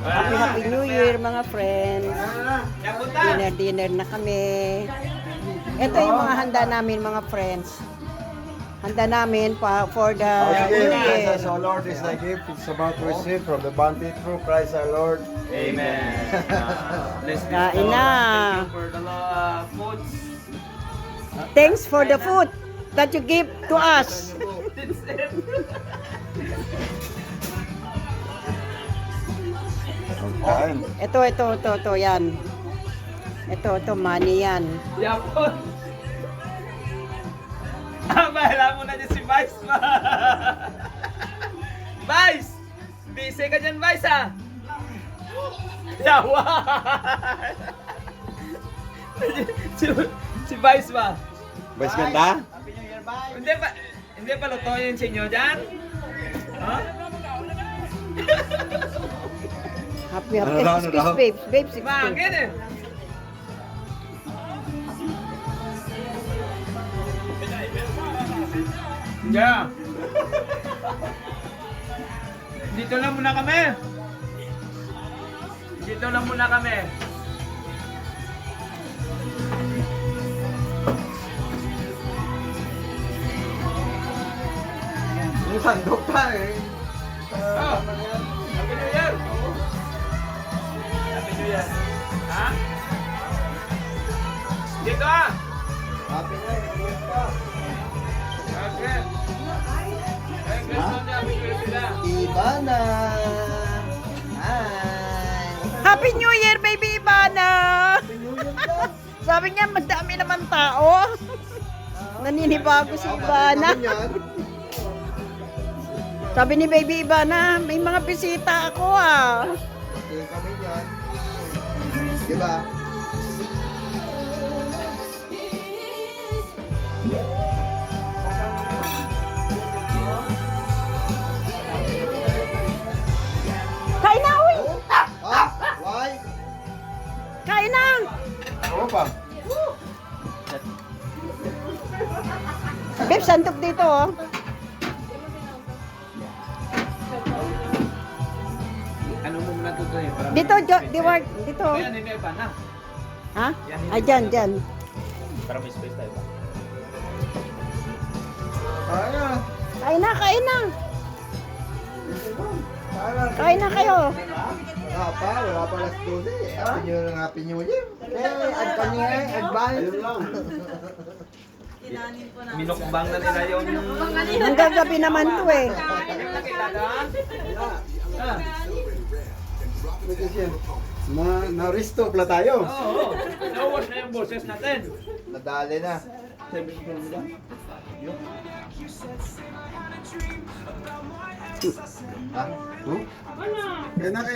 Happy New Year mga friends. Dinner na kami. Ito yung mga handa namin mga friends. Handa namin for the New Year. As our Lord is thy gift, it's about to receive from the bounty through Christ our Lord. Amen. Bless this Kain Lord. na. Thank you for the foods. Thanks for the food that you give to us. That's it. Kain. Ito, yan. Ito, money yan. Yapon. Bahala mo na dyan si Vice pa. Vice! Busy ka dyan, Vice, ha? Yawa! si Vice ba? Vice ganda? Hindi pa luto yung sinyo dyan? Ha? Happy, Ano daw? babes, babes, Bakit eh? Yeah. Dito lang muna kami. Dito lang muna kami. Yung sandok pa eh. Oh, Happy New Year. Happy New Year. Ha? Dito ah. Happy na eh. Okay. Hey, Christmas na, Happy Christmas na. Iba na. Hi. Happy New Year, baby Ivana! Sabi niya, madami naman tao. Naninibago si Ivana. Sabi ni baby Ivana, may mga bisita ako ah. Okay kami yan. Diba? Kain na, uy! Ha? Why? Kain na! Oo pa. Babe, santok dito oh. Ano mo muna ito eh? Para Dito, Diwart, dito. Ayan, hindi pa na. Ha? Ay, dyan. Para may space tayo ba? Kaya. Kain na. Kain na kayo. Wala pa alas 12. Happy New Year. Advance. Ayun lang. Minukbang na nila yung... Hanggang gabi naman to eh. Na-restock na tayo. Oo, nawas na yung boses natin. Nadali na. Ha? Kaya na kayo.